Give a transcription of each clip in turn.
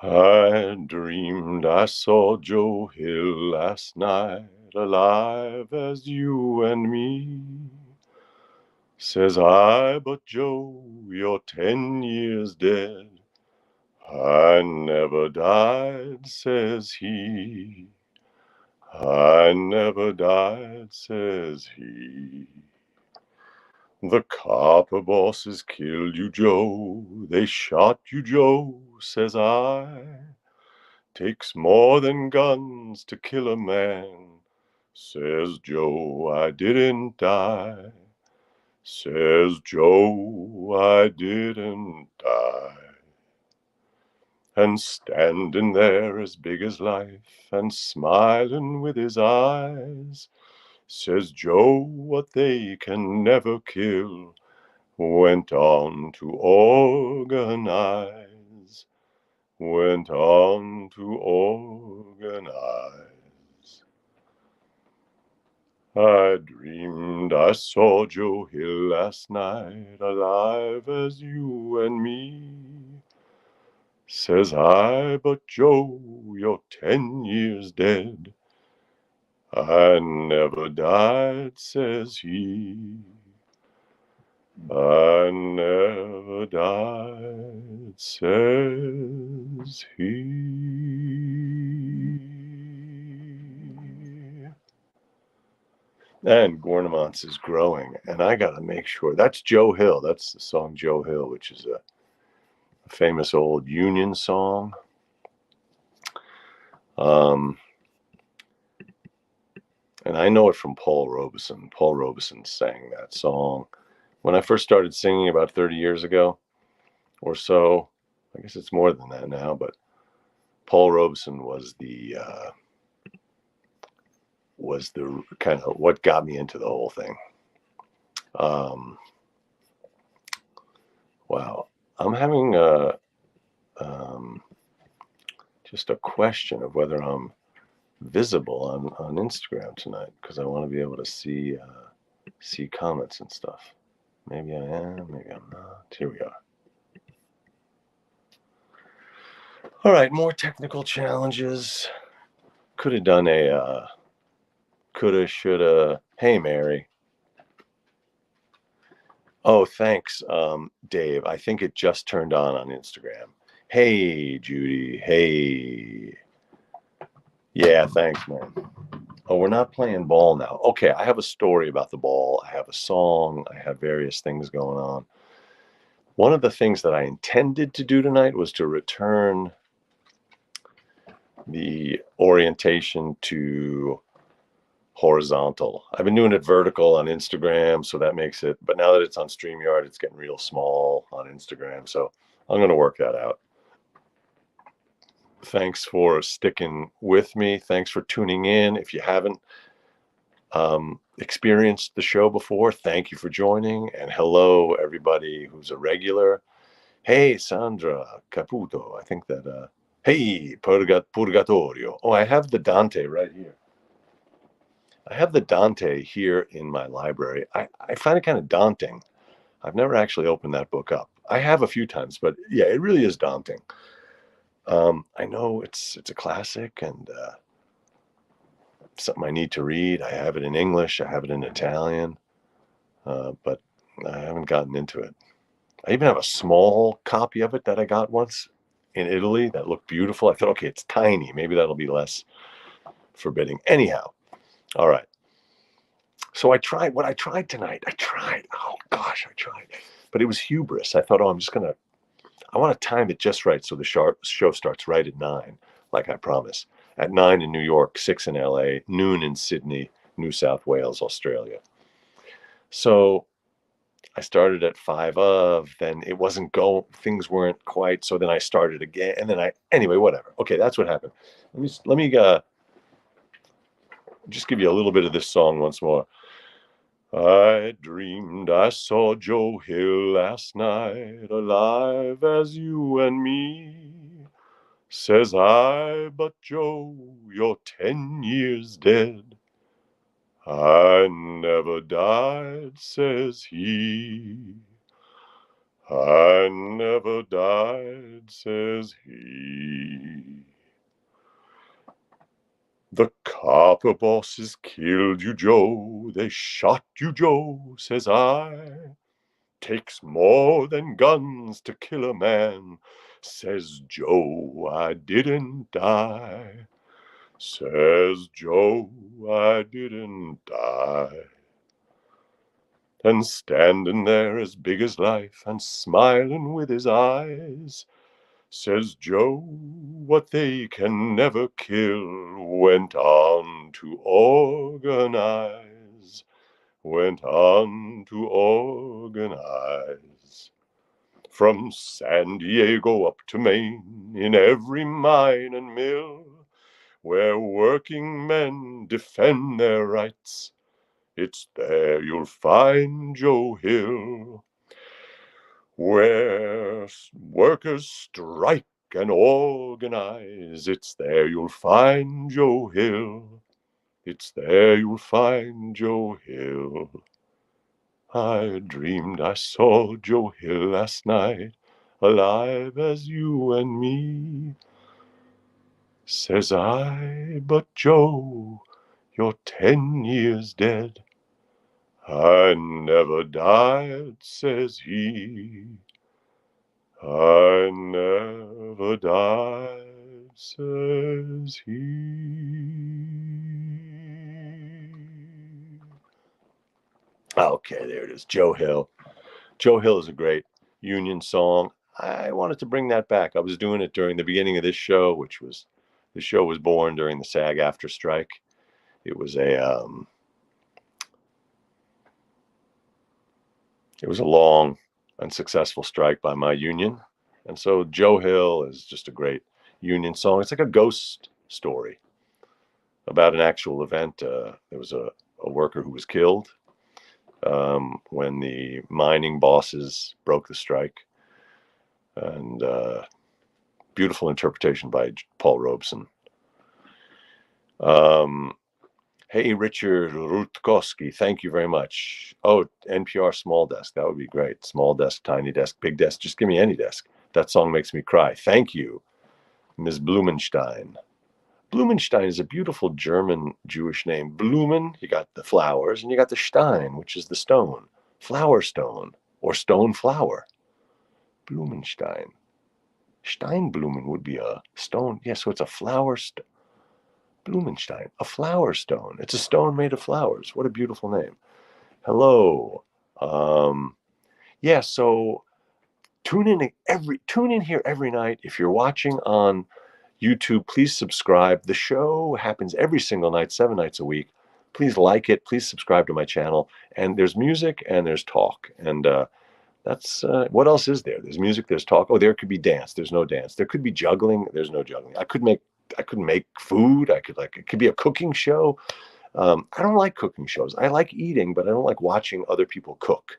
I dreamed I saw Joe Hill last night, alive as you and me. Says I, but Joe, you're 10 years dead. I never died, says he. I never died, says he. The copper bosses killed you, Joe. They shot you, Joe, says I. Takes more than guns to kill a man, says Joe, I didn't die. Says Joe, I didn't die. And standing there as big as life and smiling with his eyes, says Joe, what they can never kill went on to organize, went on to organize. I dreamed I saw Joe Hill last night, alive as you and me. Says I, but Joe, you're 10 years dead. I never died, says he. I never died, says he. And Gornamonts is growing, and I got to make sure. That's Joe Hill. That's the song Joe Hill, which is a famous old Union song. And I know it from Paul Robeson. Paul Robeson sang that song when I first started singing about 30 years ago or so. I guess it's more than that now, but Paul Robeson was the kind of what got me into the whole thing. Wow, I'm having just a question of whether I'm visible on Instagram tonight, because I want to be able to see comments and stuff. Maybe I am, maybe I'm not. Here we are. All right, more technical challenges. Could have done a coulda, shoulda. Hey, Mary. Oh, thanks, Dave. I think it just turned on Instagram. Hey, Judy. Hey. Yeah, thanks, man. Oh, we're not playing ball now. Okay, I have a story about the ball. I have a song. I have various things going on. One of the things that I intended to do tonight was to return the orientation to horizontal. I've been doing it vertical on Instagram, so that makes it, but now that it's on StreamYard, it's getting real small on Instagram, so I'm going to work that out. Thanks for sticking with me. Thanks for tuning in. If you haven't experienced the show before, thank you for joining, and hello everybody who's a regular. Hey, Sandra Caputo. I think that, hey, Purgatorio. Oh, I have the Dante right here. I have the Dante here in my library. I find it kind of daunting. I've never actually opened that book up. I have a few times, but yeah, it really is daunting. I know it's a classic and something I need to read. I have it in English. I have it in Italian, but I haven't gotten into it. I even have a small copy of it that I got once in Italy that looked beautiful. I thought, okay, it's tiny. Maybe that'll be less forbidding. Anyhow, all right. So I tried what I tried tonight. Oh gosh, I tried. But it was hubris. I thought, oh, I want to time it just right so the show starts right at 9, like I promised. At 9 in New York, 6 in LA, noon in Sydney, New South Wales, Australia. So I started at 5 of, then it wasn't things weren't quite, so then I started again, and then anyway, whatever. Okay, that's what happened. Let me just give you a little bit of this song once more. I dreamed I saw Joe Hill last night, alive as you and me. Says I, but Joe, you're 10 years dead. I never died, says he. I never died, says he. The copper bosses killed you, Joe. They shot you, Joe, says I. Takes more than guns to kill a man, says Joe. I didn't die, says Joe. I didn't die. And standing there as big as life and smiling with his eyes, says Joe, what they can never kill went on to organize, went on to organize. From San Diego up to Maine, in every mine and mill, where working men defend their rights, it's there you'll find Joe Hill. Where workers strike and organize, it's there you'll find Joe Hill. It's there you'll find Joe Hill. I dreamed I saw Joe Hill last night, alive as you and me. Says I, but Joe, you're 10 years dead. I never died, says he. I never died, says he. Okay, there it is. Joe Hill. Joe Hill is a great Union song. I wanted to bring that back. I was doing it during the beginning of this show, the show was born during the SAG-AFTRA strike. It was a long, unsuccessful strike by my union, and so Joe Hill is just a great Union song. It's like a ghost story about an actual event. There was a worker who was killed when the mining bosses broke the strike, and beautiful interpretation by Paul Robeson. Hey, Richard Rutkowski, thank you very much. Oh, NPR Small Desk, that would be great. Small desk, tiny desk, big desk, just give me any desk. That song makes me cry. Thank you, Ms. Blumenstein. Blumenstein is a beautiful German Jewish name. Blumen, you got the flowers, and you got the Stein, which is the stone. Flower stone, or stone flower. Blumenstein. Steinblumen would be a stone. Yeah, so it's a flower stone. Blumenstein, a flower stone. It's a stone made of flowers. What a beautiful name. Hello. Yeah, so tune in here every night. If you're watching on YouTube, please subscribe. The show happens every single night, 7 nights a week. Please like it. Please subscribe to my channel. And there's music and there's talk. And that's what else is there? There's music, there's talk. Oh, there could be dance. There's no dance. There could be juggling. There's no juggling. I could make food. It could be a cooking show. I don't like cooking shows. I like eating, but I don't like watching other people cook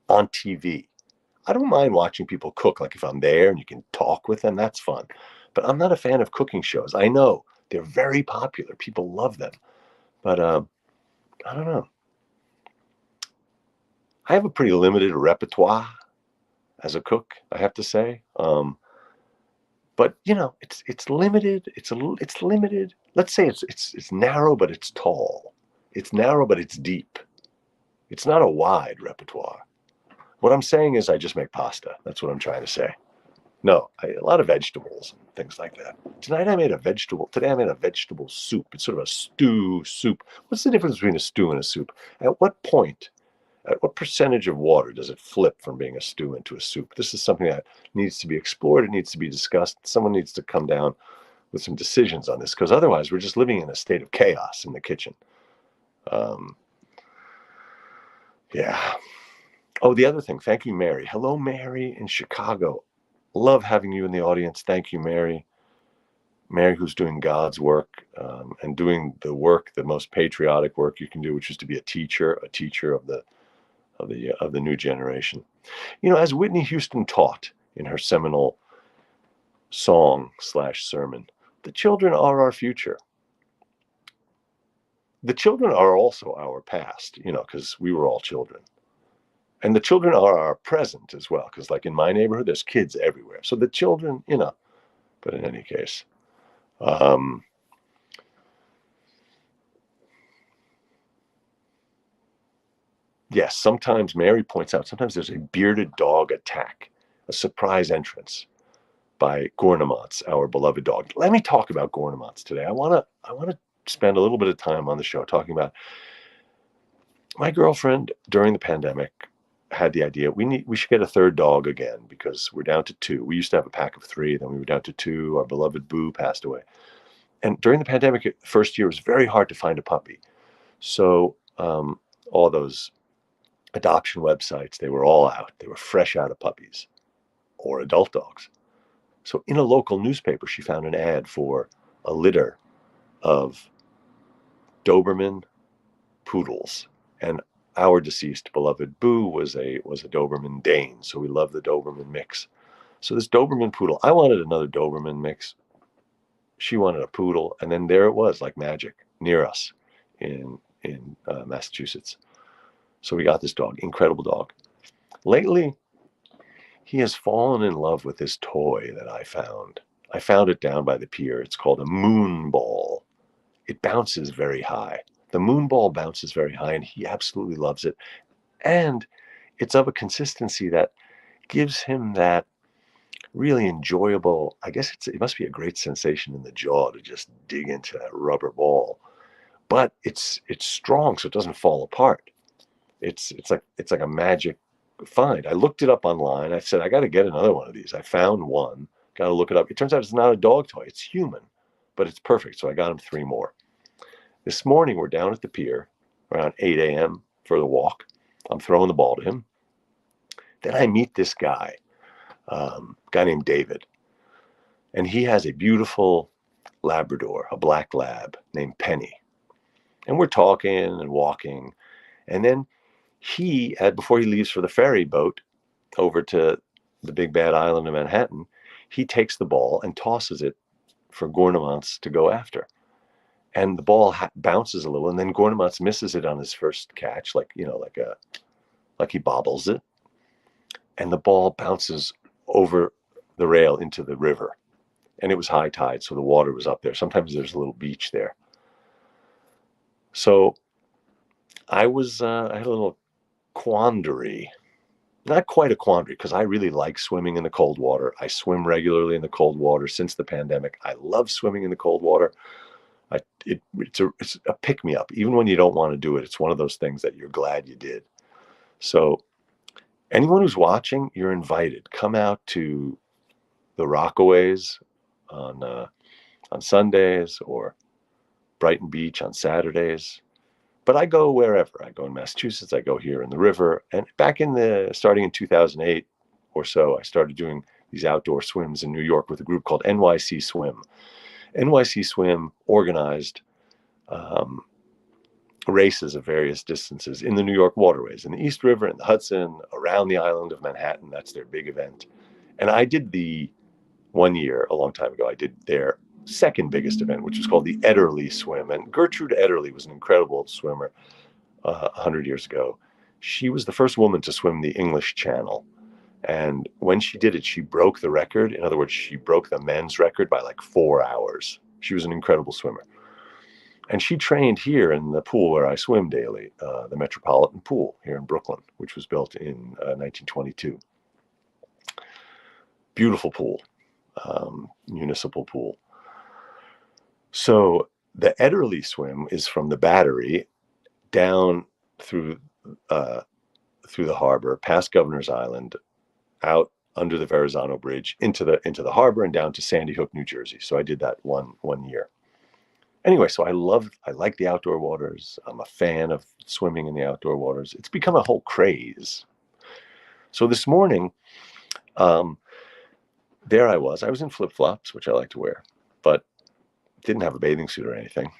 on TV. I don't mind watching people cook. Like if I'm there and you can talk with them, that's fun. But I'm not a fan of cooking shows. I know they're very popular. People love them. But I don't know. I have a pretty limited repertoire as a cook, I have to say. But it's limited. It's limited. Let's say it's narrow, but it's tall. It's narrow, but it's deep. It's not a wide repertoire. What I'm saying is I just make pasta. That's what I'm trying to say. No, a lot of vegetables and things like that. Today I made a vegetable soup. It's sort of a stew soup. What's the difference between a stew and a soup? At what percentage of water does it flip from being a stew into a soup? This is something that needs to be explored. It needs to be discussed. Someone needs to come down with some decisions on this, because otherwise we're just living in a state of chaos in the kitchen. Yeah. Oh, the other thing. Thank you, Mary. Hello, Mary in Chicago. Love having you in the audience. Thank you, Mary. Mary, who's doing God's work and doing the most patriotic work you can do, which is to be a teacher of the new generation. As Whitney Houston taught in her seminal song/sermon, the children are our future. The children are also our past, because we were all children. And the children are present as well, because like in my neighborhood, there's kids everywhere. So the children, but in any case, um, yes, sometimes Mary points out, sometimes there's a bearded dog attack, a surprise entrance by Gornamonts, our beloved dog. Let me talk about Gornamonts today. I wanna spend a little bit of time on the show talking about my girlfriend during the pandemic had the idea we should get a third dog again because we're down to two. We used to have a pack of three, then we were down to two. Our beloved Boo passed away. And during the pandemic, the first year, it was very hard to find a puppy. So all those adoption websites, they were all out. They were fresh out of puppies or adult dogs. So in a local newspaper, she found an ad for a litter of Doberman poodles. And our deceased beloved Boo was a Doberman Dane. So we love the Doberman mix. So this Doberman poodle, I wanted another Doberman mix. She wanted a poodle. And then there it was, like magic, near us in Massachusetts. So we got this dog, incredible dog. Lately, he has fallen in love with this toy that I found. I found it down by the pier. It's called a moon ball. It bounces very high. The moon ball bounces very high, and he absolutely loves it. And it's of a consistency that gives him that really enjoyable, I guess it must be a great sensation in the jaw to just dig into that rubber ball. But it's strong, so it doesn't fall apart. It's like a magic find. I looked it up online. I said, I got to get another one of these. I found one. Got to look it up. It turns out it's not a dog toy. It's human, but it's perfect. So I got him three more. This morning, we're down at the pier around 8 a.m. for the walk. I'm throwing the ball to him. Then I meet this guy named David. And he has a beautiful Labrador, a black lab named Penny. And we're talking and walking. And then before he leaves for the ferry boat over to the big bad island of Manhattan, he takes the ball and tosses it for Gornamonts to go after. And the ball bounces a little, and then Gornamonts misses it on his first catch, like he bobbles it. And the ball bounces over the rail into the river. And it was high tide, so the water was up there. Sometimes there's a little beach there. So I had a little quandary. Not quite a quandary, because I really like swimming in the cold water. I swim regularly in the cold water since the pandemic. I love swimming in the cold water. It's a pick-me-up. Even when you don't want to do it, it's one of those things that you're glad you did. So anyone who's watching, you're invited. Come out to the Rockaways on Sundays or Brighton Beach on Saturdays. But I go wherever. I go in Massachusetts. I go here in the river. And starting in 2008 or so, I started doing these outdoor swims in New York with a group called NYC Swim. NYC Swim organized races of various distances in the New York waterways, in the East River, in the Hudson, around the island of Manhattan. That's their big event. And I did one year, a long time ago, I did their second biggest event, which was called the Ederle Swim. And Gertrude Ederle was an incredible swimmer 100 years ago. She was the first woman to swim the English Channel. And when she did it, she broke the record. In other words, she broke the men's record by like 4 hours. She was an incredible swimmer. And she trained here in the pool where I swim daily, the Metropolitan Pool here in Brooklyn, which was built in 1922. Beautiful pool, municipal pool. So the Ederle Swim is from the Battery down through the harbor, past Governor's Island, out under the Verrazano Bridge into the harbor and down to Sandy Hook, New Jersey. So I did that one year. Anyway, so I like the outdoor waters. I'm a fan of swimming in the outdoor waters. It's become a whole craze. So this morning, there I was in flip-flops, which I like to wear, but didn't have a bathing suit or anything.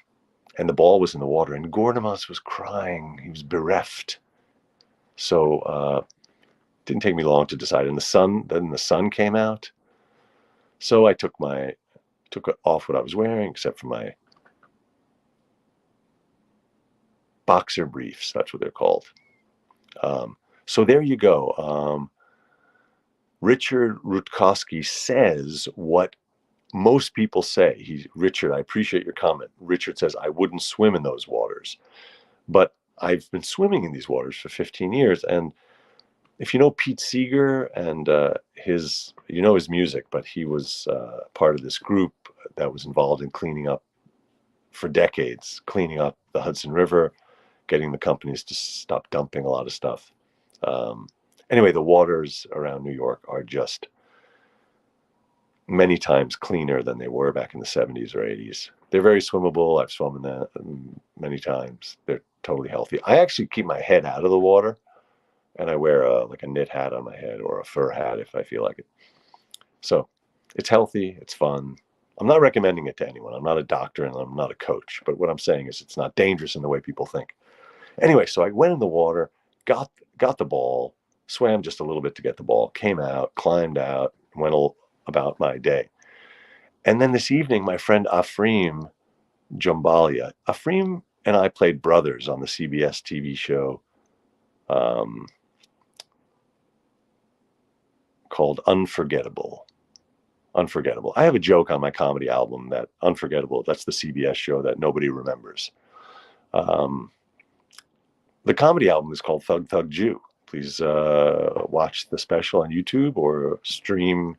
And the ball was in the water, and Gornamonts was crying. He was bereft. So didn't take me long to decide. And then the sun came out. So I took off what I was wearing, except for my boxer briefs. That's what they're called. So there you go. Richard Rutkowski says what most people say. Richard, I appreciate your comment. Richard says, I wouldn't swim in those waters. But I've been swimming in these waters for 15 years. And if you know Pete Seeger and his music, but he was part of this group that was involved in cleaning up for decades, cleaning up the Hudson River, getting the companies to stop dumping a lot of stuff. Anyway, the waters around New York are just many times cleaner than they were back in the 70s or 80s. They're very swimmable. I've swum in that many times. They're totally healthy. I actually keep my head out of the water, and I wear like a knit hat on my head or a fur hat if I feel like it. So it's healthy. It's fun. I'm not recommending it to anyone. I'm not a doctor and I'm not a coach. But what I'm saying is it's not dangerous in the way people think. Anyway, so I went in the water, got the ball, swam just a little bit to get the ball, came out, climbed out, went about my day. And then this evening, my friend Afreem Jumbalia, Afreem and I played brothers on the CBS TV show called Unforgettable. Unforgettable. I have a joke on my comedy album that Unforgettable, that's the CBS show that nobody remembers. The comedy album is called Thug Thug Jew. Please watch the special on YouTube or stream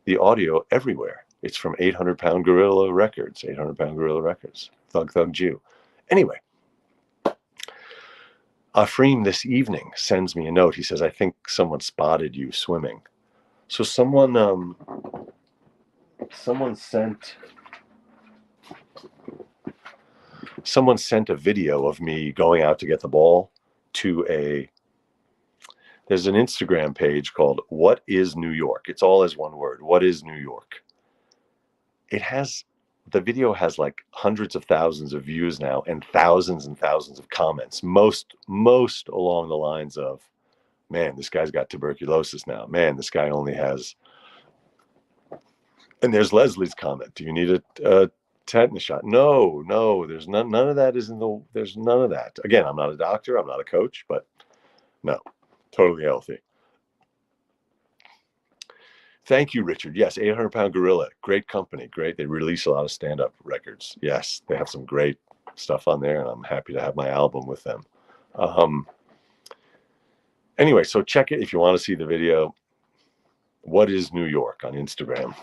the audio everywhere. It's from 800 Pound Gorilla Records, 800 Pound Gorilla Records, Thug Thug Jew. Anyway, Afreem this evening sends me a note. He says, I think someone spotted you swimming. So someone sent a video of me going out to get the ball to there's an Instagram page called What is New York? It's all as one word. What is New York? The video has like hundreds of thousands of views now and thousands of comments, most along the lines of, man, this guy's got tuberculosis now. Man, this guy only has, and there's Leslie's comment. Do you need a tetanus shot? No, there's none of that there's none of that. Again, I'm not a doctor, I'm not a coach, but no, totally healthy. Thank you, Richard. Yes, 800 Pound Gorilla. Great company. Great. They release a lot of stand-up records. Yes, they have some great stuff on there, and I'm happy to have my album with them. Anyway, so check it if you want to see the video. What is New York on Instagram?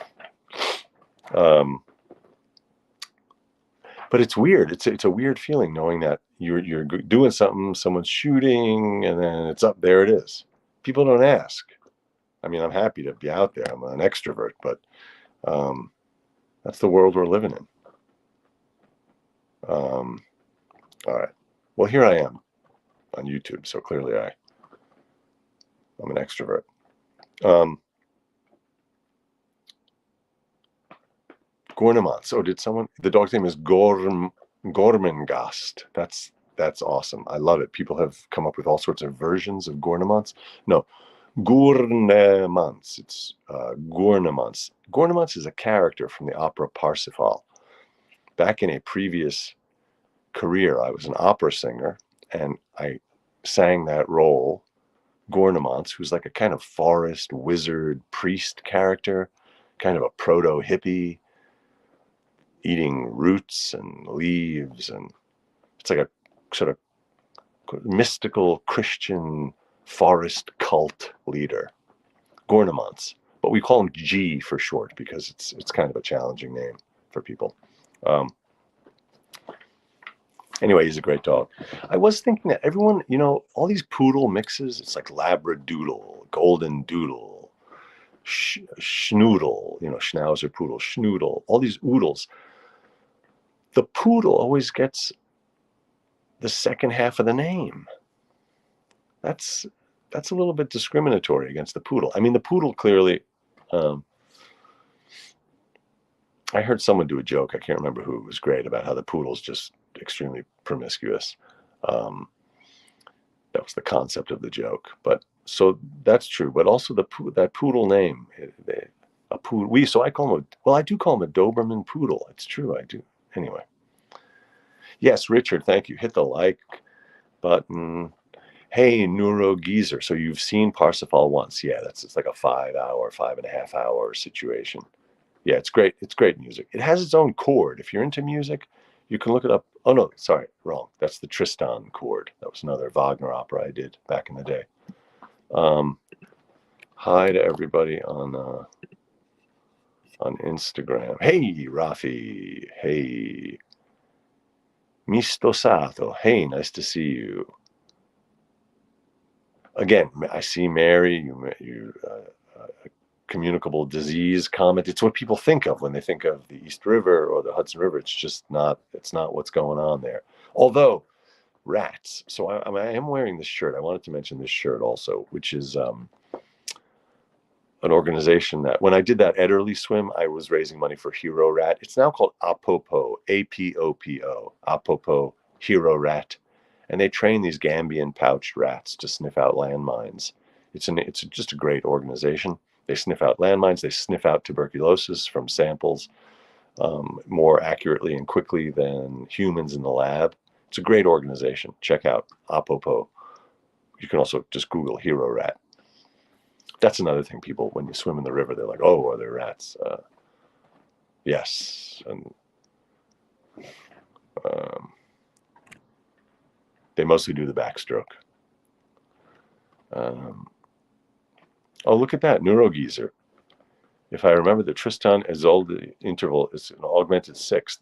But it's weird. It's a weird feeling knowing that you're doing something, someone's shooting, and then it's up. There it is. People don't ask. I mean, I'm happy to be out there. I'm an extrovert, but that's the world we're living in. All right. Well, here I am on YouTube, so clearly I'm an extrovert. Gornemans. Oh, did someone? The dog's name is Gormengast. That's awesome. I love it. People have come up with all sorts of versions of Gornemans. No. Gurnemans. It's Gurnemans. Gurnemans is a character from the opera Parsifal. Back in a previous career, I was an opera singer, and I sang that role, Gurnemans, who's like a kind of forest wizard priest character, kind of a proto-hippie, eating roots and leaves, and it's like a sort of mystical Christian forest cult leader, Gurnemans, but we call him G for short because it's kind of a challenging name for people. Anyway, he's a great dog. I was thinking that everyone, all these poodle mixes, it's like Labradoodle, Golden Doodle, Schnoodle, Schnauzer Poodle, Schnoodle, all these oodles. The poodle always gets the second half of the name. That's a little bit discriminatory against the poodle. I mean, the poodle clearly, I heard someone do a joke, I can't remember who, it was great, about how the poodle's just extremely promiscuous. That was the concept of the joke. But so that's true. But also that poodle name, a poodle. So I call him I do call him a Doberman poodle. It's true, I do. Anyway. Yes, Richard, thank you. Hit the like button. Hey, Neuro Geezer. So you've seen Parsifal once. Yeah, it's like a 5 hour, 5.5 hour situation. Yeah, it's great. It's great music. It has its own chord. If you're into music, you can look it up. Oh no, sorry, wrong. That's the Tristan chord. That was another Wagner opera I did back in the day. Hi to everybody on Instagram. Hey, Rafi. Hey, Mistosato. Hey, nice to see you. Again, I see Mary. You communicable disease comment. It's what people think of when they think of the East River or the Hudson River. It's just not. It's not what's going on there. Although rats. So I am wearing this shirt. I wanted to mention this shirt also, which is an organization that when I did that Ederly swim, I was raising money for Hero Rat. It's now called Apopo, APOPO, Apopo Hero Rat, and they train these Gambian pouched rats to sniff out landmines. It's just a great organization. They sniff out landmines. They sniff out tuberculosis from samples more accurately and quickly than humans in the lab. It's a great organization. Check out Apopo. You can also just Google Hero Rat. That's another thing. People, when you swim in the river, they're like, "Oh, are there rats?" Yes, and they mostly do the backstroke. Oh, look at that, Neurogeezer. If I remember, the Tristan Isolde interval is an augmented sixth.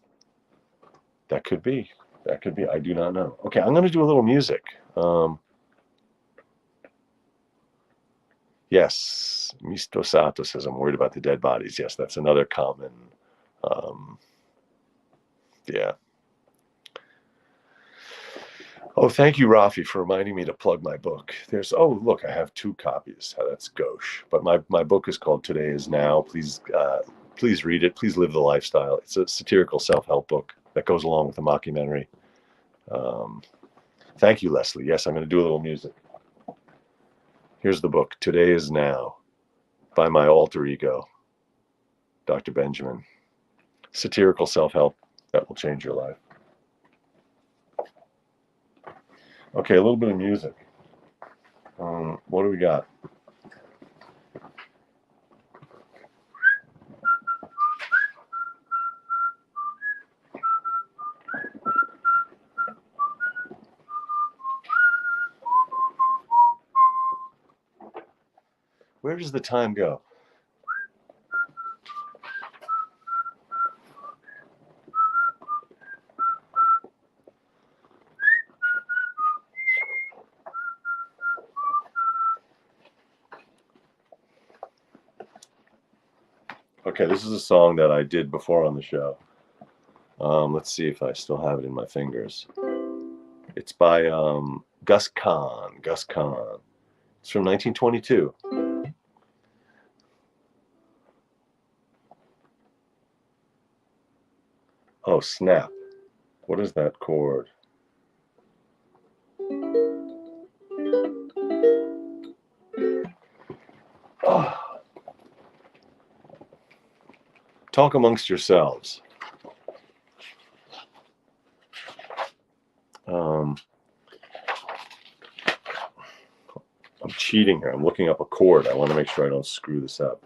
That could be. That could be. I do not know. Okay, I'm going to do a little music. Yes, Misto Sato says, I'm worried about the dead bodies. Yes, that's another common. Yeah. Oh, thank you, Rafi, for reminding me to plug my book. Oh, look, I have 2 copies. That's gauche. But my book is called Today Is Now. Please read it. Please live the lifestyle. It's a satirical self-help book that goes along with the mockumentary. Thank you, Leslie. Yes, I'm going to do a little music. Here's the book, Today Is Now, by my alter ego, Dr. Benjamin. Satirical self-help that will change your life. Okay, a little bit of music. What do we got? Where does the time go? Okay, this is a song that I did before on the show. Let's see if I still have it in my fingers. It's by Gus Kahn. Gus Kahn. It's from 1922. Oh, snap. What is that chord? Oh. Talk amongst yourselves. I'm cheating here. I'm looking up a chord. I want to make sure I don't screw this up.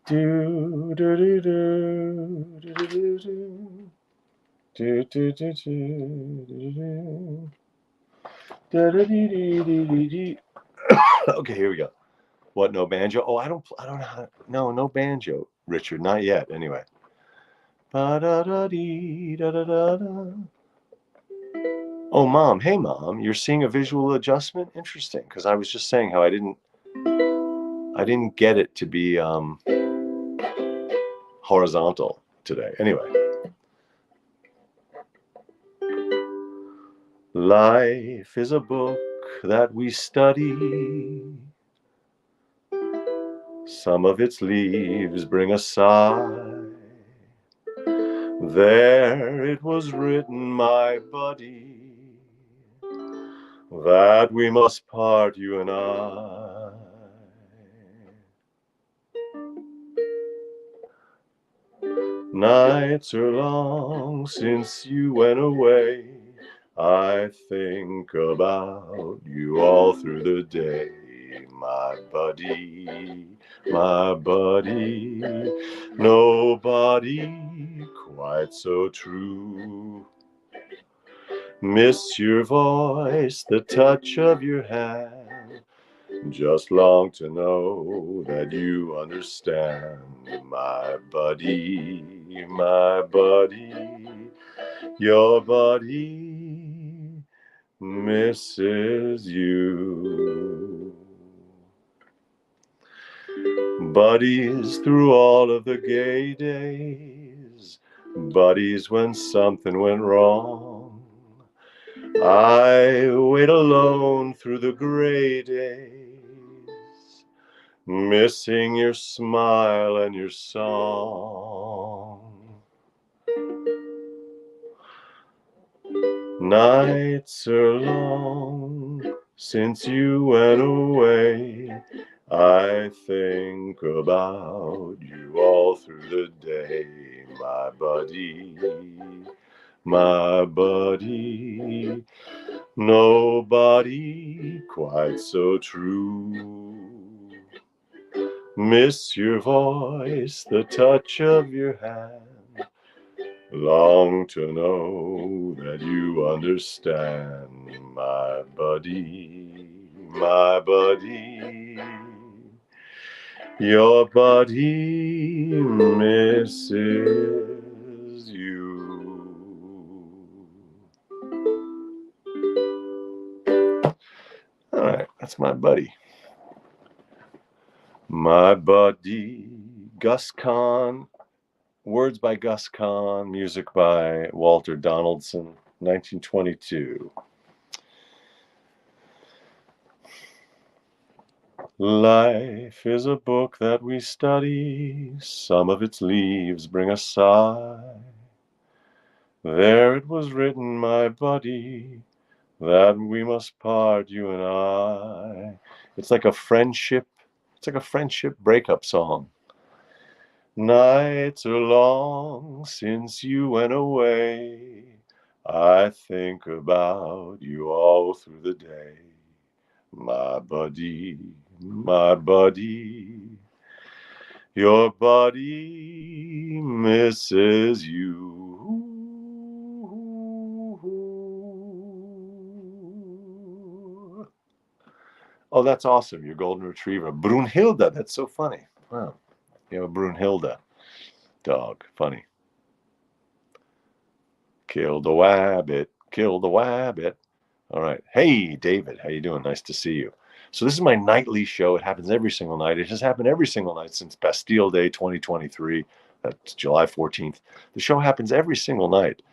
Do do do do do do do do do do. Okay, here we go. What? No banjo? Oh, I don't know how. No banjo, Richard. Not yet. Anyway. Oh, Mom. Hey, Mom. You're seeing a visual adjustment? Interesting. Because I was just saying how I didn't get it to be horizontal today. Anyway. Life is a book that we study. Some of its leaves bring a sigh. There it was written, my buddy, that we must part, you and I. Nights are long since you went away. I think about you all through the day. My buddy, my buddy, nobody quite so true. Miss your voice, the touch of your hand. Just long to know that you understand, my buddy, my buddy, your buddy misses you. Buddies through all of the gay days, buddies when something went wrong. I wait alone through the gray days, missing your smile and your song. Nights are long since you went away. I think about you all through the day, my buddy, my buddy. Nobody quite so true. Miss your voice, the touch of your hand. Long to know that you understand, my buddy, my buddy. Your buddy misses you. All right, that's my buddy. My buddy, Gus Kahn. Words by Gus Kahn, music by Walter Donaldson, 1922. Life is a book that we study. Some of its leaves bring a sigh. There it was written, my buddy, that we must part, you and I. It's like a friendship breakup song. Nights are long since you went away. I think about you all through the day. My buddy, my buddy, your buddy misses you. Oh, that's awesome. Your golden retriever. Brunhilde. That's so funny. Wow. You have a Brunhilde dog. Funny. Kill the wabbit. Kill the wabbit. All right. Hey, David. How you doing? Nice to see you. So this is my nightly show. It happens every single night. It has happened every single night since Bastille Day 2023. That's July 14th. The show happens every single night.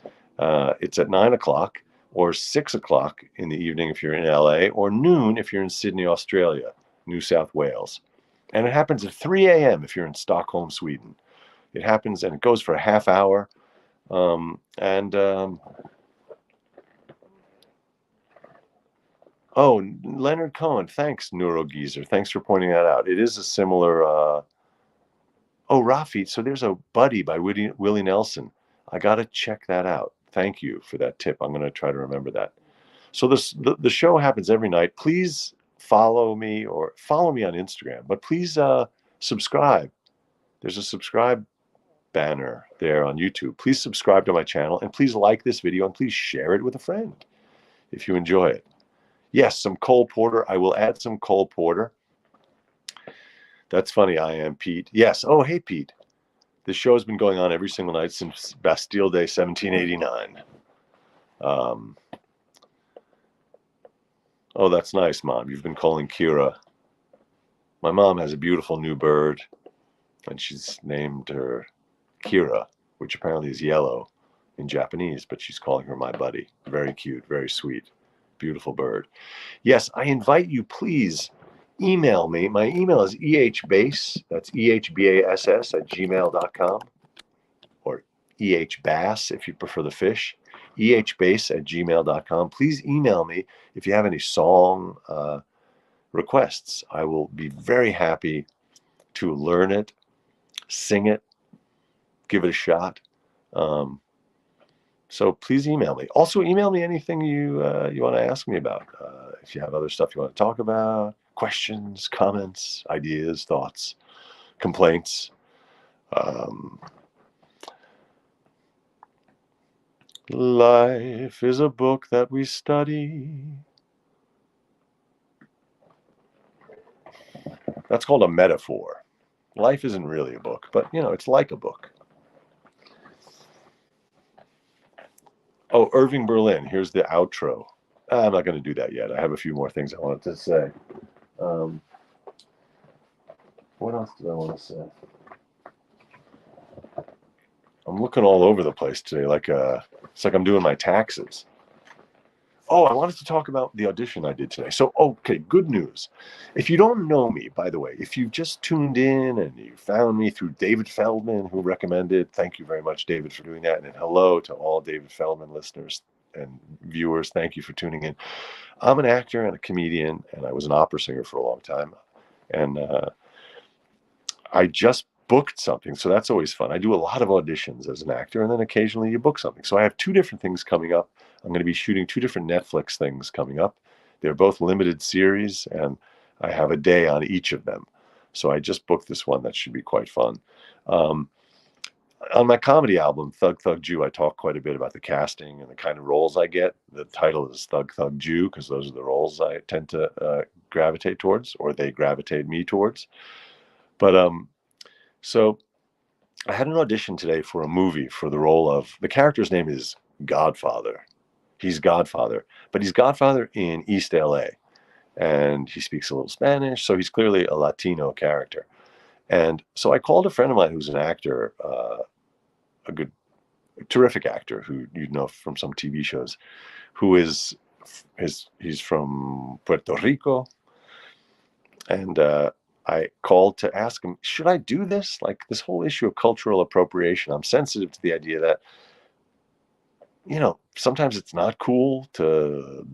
It's at 9 o'clock or 6 o'clock in the evening if you're in LA, or noon if you're in Sydney, Australia, New South Wales. And it happens at 3 a.m. if you're in Stockholm, Sweden. It happens and it goes for a half hour. Oh, Leonard Cohen. Thanks, Neurogeezer. Thanks for pointing that out. It is a similar. Oh, Rafi. So there's a Buddy by Willie Nelson. I got to check that out. Thank you for that tip. I'm going to try to remember that. So the show happens every night. Please follow me on Instagram. But please subscribe. There's a subscribe banner there on YouTube. Please subscribe to my channel and please like this video and please share it with a friend if you enjoy it. Yes, some Cole Porter. I will add some Cole Porter. That's funny. I am Pete. Yes. Oh, hey, Pete. This show has been going on every single night since Bastille Day 1789. Oh, that's nice, Mom. You've been calling Kira. My mom has a beautiful new bird, and she's named her Kira, which apparently is yellow in Japanese, but she's calling her my buddy. Very cute, very sweet, beautiful bird. Yes, I invite you, please email me. My email is ehbass, that's ehbass at gmail.com, or ehbass if you prefer the fish, ehbass at gmail.com. Please email me if you have any song requests. I will be very happy to learn it, sing it, give it a shot. So please email me. Also, email me anything you want to ask me about. If you have other stuff you want to talk about, questions, comments, ideas, thoughts, complaints. Life is a book that we study. That's called a metaphor. Life isn't really a book, but it's like a book. Oh, Irving Berlin, here's the outro. I'm not going to do that yet. I have a few more things I wanted to say. What else did I want to say? I'm looking all over the place today. It's like I'm doing my taxes. Oh, I wanted to talk about the audition I did today. So, okay, good news. If you don't know me, by the way, if you just tuned in and you found me through David Feldman, who recommended, thank you very much, David, for doing that. And hello to all David Feldman listeners and viewers. Thank you for tuning in. I'm an actor and a comedian, and I was an opera singer for a long time. And I just booked something, so that's always fun. I do a lot of auditions as an actor, and then occasionally you book something. So I have two different things coming up. I'm going to be shooting two different Netflix things coming up. They're both limited series, and I have a day on each of them. So I just booked this one that should be quite fun. On my comedy album, Thug Thug Jew, I talk quite a bit about the casting and the kind of roles I get. The title is Thug Thug Jew because those are the roles I tend to gravitate towards, or they gravitate me towards. But so I had an audition today for a movie for the role of, the character's name is Godfather. He's Godfather, but he's Godfather in East LA, and he speaks a little Spanish, so he's clearly a Latino character. And so I called a friend of mine who's an actor, a terrific actor who you'd know from some TV shows, he's from Puerto Rico, and I called to ask him, should I do this? Like this whole issue of cultural appropriation, I'm sensitive to the idea that, sometimes it's not cool to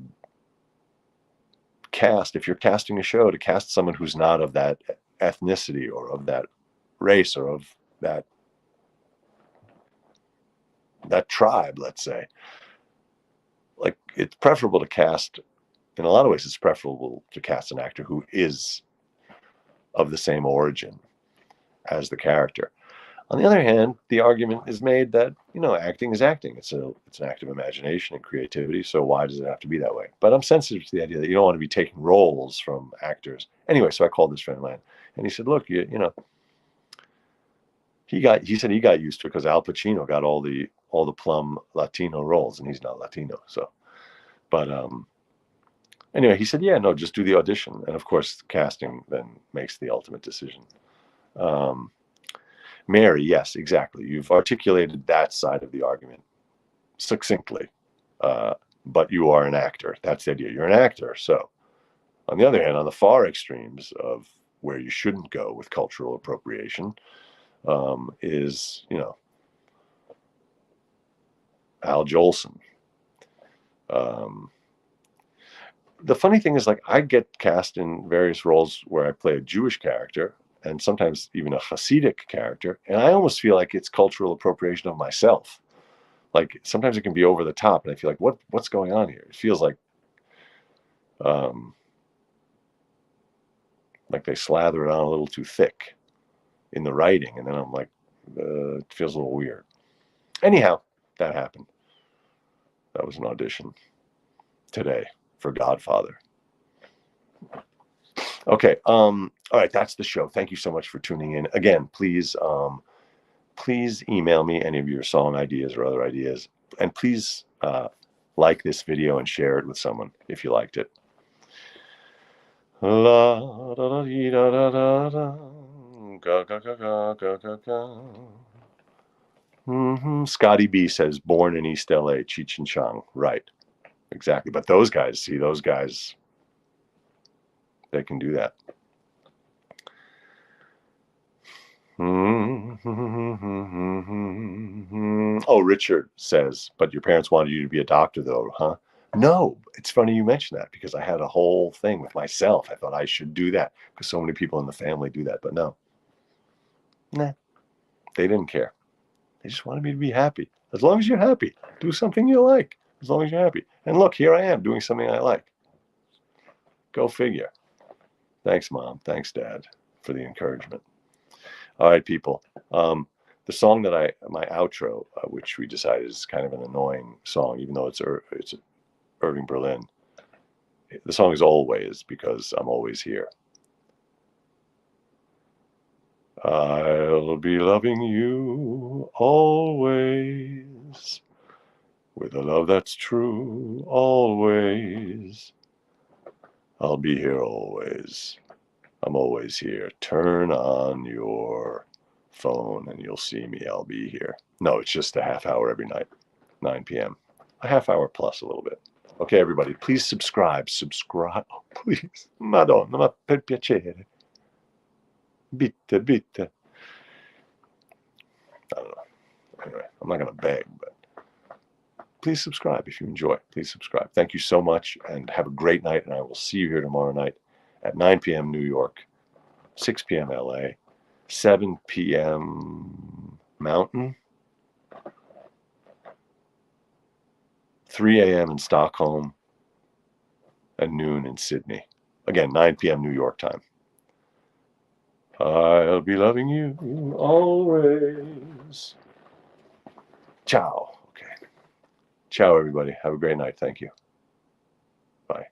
cast, if you're casting a show, to cast someone who's not of that ethnicity or of that race or of that tribe, let's say. Like, it's preferable to cast, in a lot of ways, it's preferable to cast an actor who is of the same origin as the character. On the other hand, the argument is made that, acting is acting. It's an act of imagination and creativity, so why does it have to be that way? But I'm sensitive to the idea that you don't want to be taking roles from actors. Anyway, so I called this friend of mine, and he said, look, he said he got used to it because Al Pacino got all the plum Latino roles, and he's not Latino. So, but anyway, he said, yeah, no, just do the audition. And of course, casting then makes the ultimate decision. Mary, yes, exactly. You've articulated that side of the argument succinctly. But you are an actor. That's the idea. You're an actor. So, on the other hand, on the far extremes of where you shouldn't go with cultural appropriation, is, Al Jolson. The funny thing is, like, I get cast in various roles where I play a Jewish character and sometimes even a Hasidic character, and I almost feel like it's cultural appropriation of myself. Like, sometimes it can be over the top, and I feel like, what's going on here? It feels like they slather it on a little too thick in the writing, and then I'm like, it feels a little weird. Anyhow, that happened. That was an audition today for Godfather. Okay. All right. That's the show. Thank you so much for tuning in. Again, please email me any of your song ideas or other ideas, and please like this video and share it with someone if you liked it. La da da dee da da da da, ga ga ga ga ga ga ga. Scotty B says, born in East LA, Cheech and Chong. Right. Exactly. But those guys, they can do that. Oh, Richard says, but your parents wanted you to be a doctor, though, huh? No, it's funny you mentioned that because I had a whole thing with myself. I thought I should do that because so many people in the family do that, but no. Nah, they didn't care. They just wanted me to be happy. As long as you're happy, do something you like. As long as you're happy. And look, here I am doing something I like. Go figure. Thanks, Mom. Thanks, Dad, for the encouragement. All right, people. The song that my outro, which we decided is kind of an annoying song, even though it's Irving Berlin. The song is Always, because I'm always here. I'll be loving you always, with a love that's true, always. I'll be here always. I'm always here. Turn on your phone and you'll see me. I'll be here. No, it's just a half hour every night, 9 p.m. A half hour plus a little bit. Okay, everybody, please subscribe. Subscribe. Oh, please. Madonna, ma per piacere. Bitte, bitte. I don't know. Anyway, I'm not going to beg, but please subscribe if you enjoy. Please subscribe. Thank you so much, and have a great night, and I will see you here tomorrow night at 9 p.m. New York, 6 p.m. LA, 7 p.m. Mountain, 3 a.m. in Stockholm, and noon in Sydney. Again, 9 p.m. New York time. I'll be loving you always. Ciao. Okay. Ciao, everybody. Have a great night. Thank you. Bye.